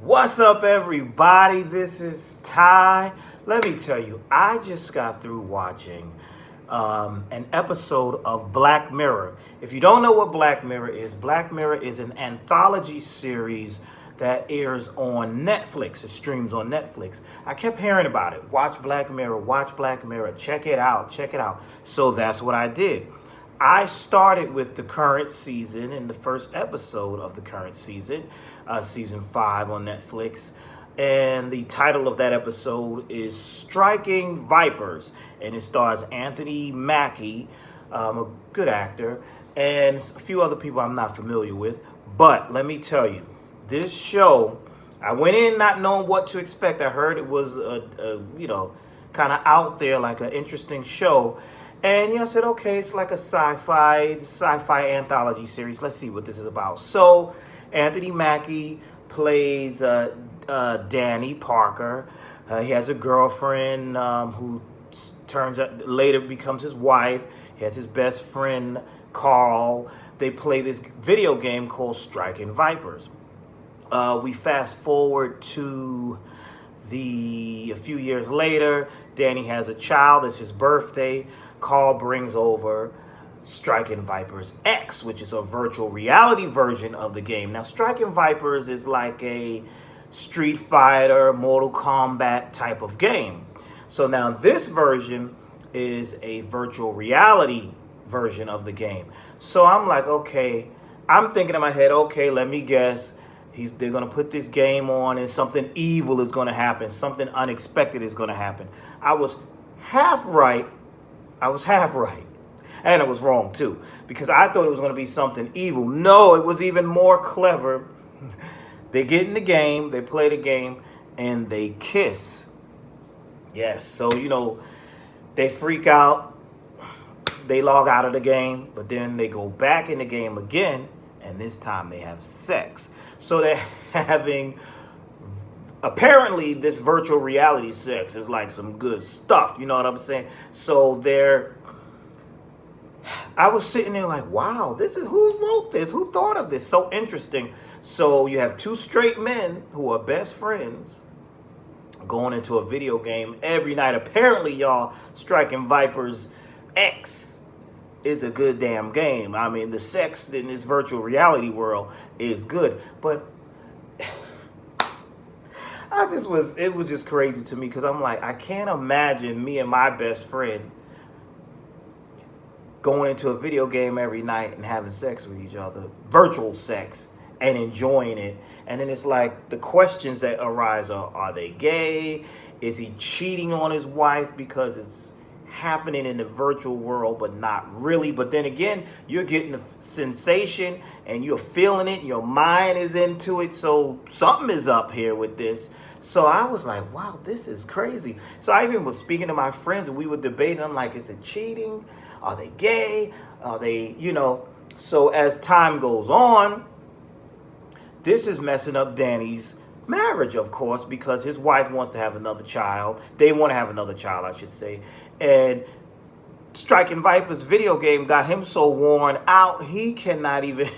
What's up, everybody? This is Ty. Let me tell you, I just got through watching an episode of Black Mirror. If you don't know what Black Mirror is an anthology series that airs on Netflix. It streams on Netflix. I kept hearing about it. Watch Black Mirror, check it out, check it out. So that's what I did. I started with the current season in the first episode of the current season, season 5 on Netflix. And the title of that episode is Striking Vipers. And it stars Anthony Mackie, a good actor, and a few other people I'm not familiar with. But let me tell you, this show, I went in not knowing what to expect. I heard it was, kind of out there, like an interesting show. And I said, okay, it's like a sci-fi anthology series. Let's see what this is about. So, Anthony Mackie plays Danny Parker. He has a girlfriend who turns out later becomes his wife. He has his best friend Carl. They play this video game called Striking Vipers. We fast forward to a few years later. Danny has a child. It's his birthday. Carl brings over Striking Vipers X, which is a virtual reality version of the game. Now, Striking Vipers is like a Street Fighter, Mortal Kombat type of game. So now this version is a virtual reality version of the game. So I'm like, okay, I'm thinking in my head, okay, let me guess. They're going to put this game on and something evil is going to happen. Something unexpected is going to happen. I was half right. And I was wrong, too. Because I thought it was going to be something evil. No, it was even more clever. They get in the game, they play the game, and they kiss. Yes, so, they freak out. They log out of the game, but then they go back in the game again, and this time they have sex. So they're having, apparently this virtual reality sex is like some good stuff, you know what I'm saying? So I was sitting there like, wow, who wrote this? Who thought of this? So interesting. So you have two straight men who are best friends going into a video game every night. Apparently, y'all, Striking Vipers X is a good damn game. I mean, the sex in this virtual reality world is good. But it was just crazy to me because I'm like, I can't imagine me and my best friend going into a video game every night and having sex with each other, virtual sex, and enjoying it. And then it's like the questions that arise are they gay? Is he cheating on his wife because it's happening in the virtual world but not really? But then again, you're getting the sensation and you're feeling it, your mind is into it, so something is up here with this. So I was like, wow, this is crazy. So I even was speaking to my friends and we were debating. I'm like, is it cheating? Are they gay? Are they, So as time goes on, this is messing up Danny's marriage, of course, because his wife wants to have another child. They want to have another child, I should say. And Striking Vipers video game got him so worn out, he cannot even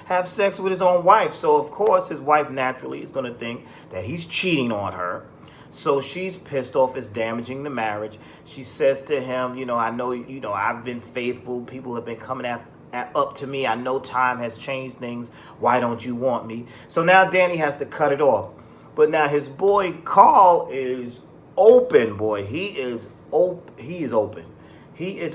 have sex with his own wife. So, of course, his wife naturally is going to think that he's cheating on her. So she's pissed off. It's damaging the marriage. She says to him, I know, I've been faithful. People have been coming up to me. I know time has changed things. Why don't you want me? So now Danny has to cut it off. But now his boy Carl is open, boy. He is open. He is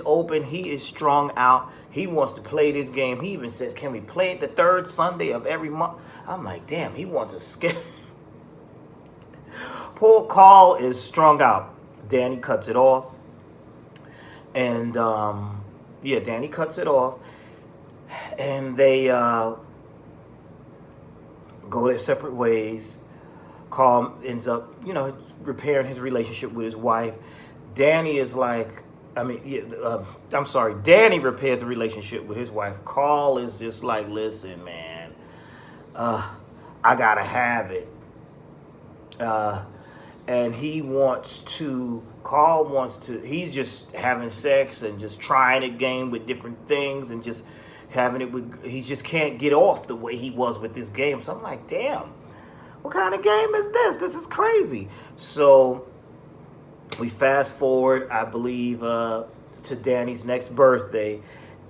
open. He is strung out. He wants to play this game. He even says, can we play it the third Sunday of every month? I'm like, damn, he wants to skip. Poor Carl is strung out. Danny cuts it off. And, Danny cuts it off. And they go their separate ways. Carl ends up, repairing his relationship with his wife. Danny is like, Danny repairs the relationship with his wife. Carl is just like, listen, man, I gotta have it. And Carl wants to, he's just having sex and just trying a game with different things and just having it with, he just can't get off the way he was with this game. So I'm like, damn, What kind of game is this? This is crazy. So we fast forward, I believe, to Danny's next birthday,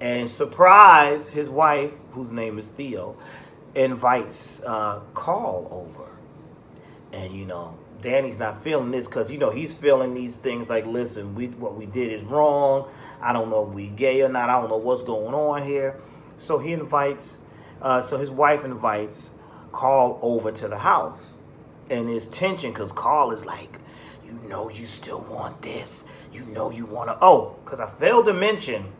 and surprise, his wife, whose name is Theo, invites Carl over. And Danny's not feeling this because he's feeling these things like, listen, what we did is wrong. I don't know if we gay or not. I don't know what's going on here. So his wife invites Carl over to the house, and there's tension because Carl is like, you still want this. You want to. Oh, because I failed to mention,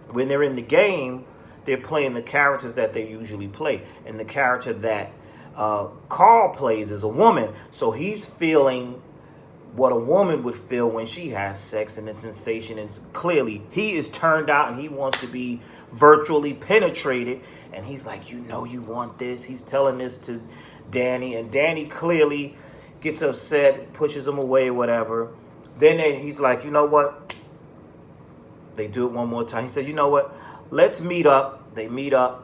when they're in the game, they're playing the characters that they usually play, and the character that Carl plays is a woman, so he's feeling what a woman would feel when she has sex, and the sensation is clearly he is turned out and he wants to be virtually penetrated, and he's like, you want this. He's telling this to Danny, and Danny clearly gets upset, pushes him away, whatever. Then he's like, you know what? They do it one more time. He said, you know what? Let's meet up. They meet up.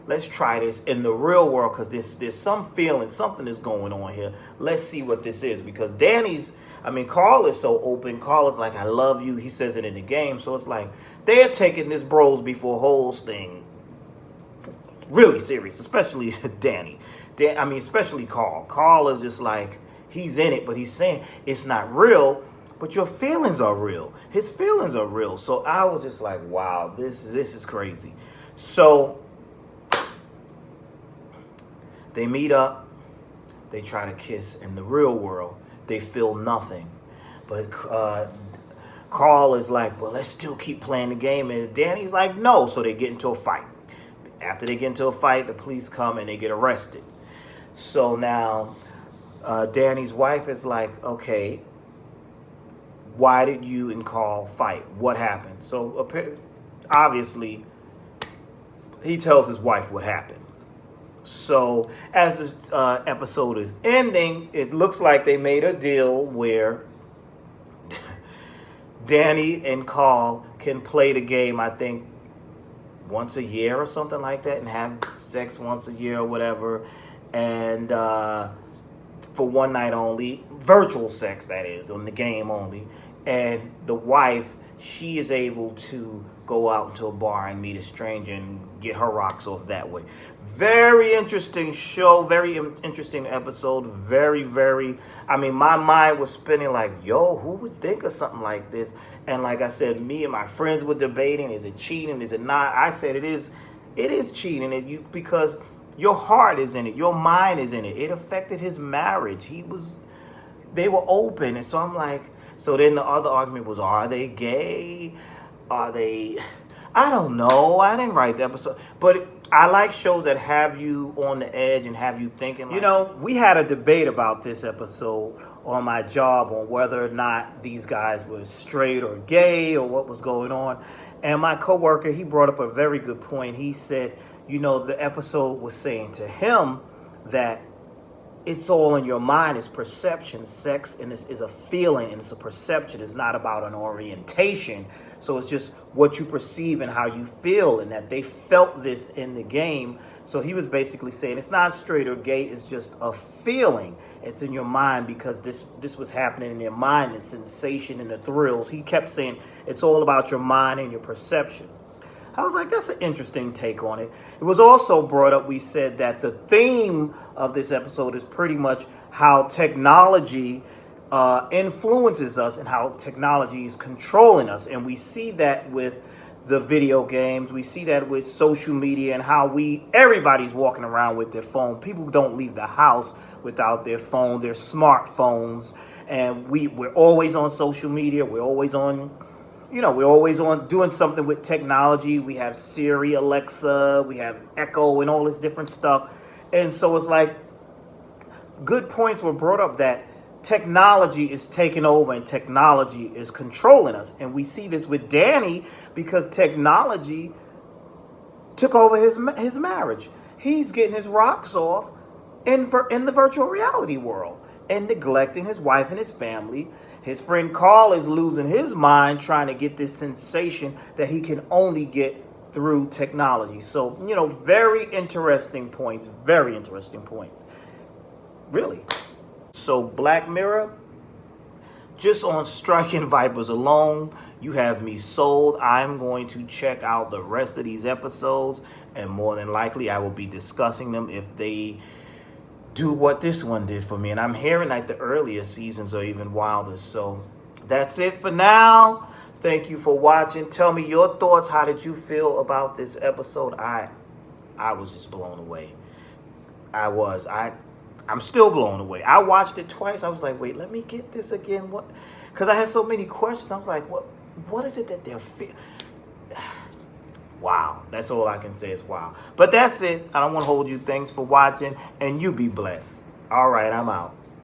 Let's try this in the real world because there's some feeling, something is going on here. Let's see what this is, because Carl is so open. Carl is like, I love you. He says it in the game. So it's like they're taking this bros before hoes thing really serious, especially Danny. Especially Carl. Carl is just like, he's in it, but he's saying it's not real, but your feelings are real. His feelings are real. So I was just like, wow, this is crazy. So they meet up, they try to kiss. In the real world, they feel nothing. But Carl is like, well, let's still keep playing the game. And Danny's like, no. So they get into a fight. After they get into a fight, the police come and they get arrested. So now Danny's wife is like, okay, why did you and Carl fight? What happened? So obviously, he tells his wife what happened. So as this episode is ending, it looks like they made a deal where Danny and Carl can play the game, I think, once a year or something like that, and have sex once a year or whatever. And for one night only, virtual sex, that is, on the game only. And the wife, she is able to go out into a bar and meet a stranger and get her rocks off that way. Very interesting show, very interesting episode, very, very, my mind was spinning like, yo, who would think of something like this? And like I said, me and my friends were debating, is it cheating, is it not? I said it is cheating, because your heart is in it, your mind is in it. It affected his marriage. They were open, and so I'm like, so then the other argument was, are they gay? Are they, I don't know. I didn't write the episode, but I like shows that have you on the edge and have you thinking. We had a debate about this episode on my job on whether or not these guys were straight or gay or what was going on. And my coworker, he brought up a very good point. He said, the episode was saying to him that it's all in your mind. It's perception. Sex is a feeling, and it's a perception. It's not about an orientation. So it's just what you perceive and how you feel, and that they felt this in the game. So he was basically saying it's not straight or gay. It's just a feeling. It's in your mind because this was happening in your mind, and sensation and the thrills. He kept saying it's all about your mind and your perception. I was like, that's an interesting take on it. It was also brought up, we said that the theme of this episode is pretty much how technology influences us and how technology is controlling us. And we see that with the video games. We see that with social media and how everybody's walking around with their phone. People don't leave the house without their phone, their smartphones. And we're always on social media. We're always on doing something with technology. We have Siri, Alexa, we have Echo and all this different stuff. And so it's like good points were brought up that technology is taking over and technology is controlling us. And we see this with Danny because technology took over his marriage. He's getting his rocks off in the virtual reality world and neglecting his wife and his family. His friend Carl is losing his mind trying to get this sensation that he can only get through technology. So, very interesting points, very interesting points. Really. So Black Mirror, just on Striking Vipers alone, you have me sold. I'm going to check out the rest of these episodes, and more than likely, I will be discussing them if they do what this one did for me. And I'm hearing like the earlier seasons are even wilder. So that's it for now. Thank you for watching. Tell me your thoughts. How did you feel about this episode? I was just blown away. I was. I'm still blown away. I watched it twice. I was like, wait, let me get this again. What? Because I had so many questions. I was like, what is it that they're wow. That's all I can say is wow. But that's it. I don't want to hold you. Thanks for watching, and you be blessed. All right, I'm out.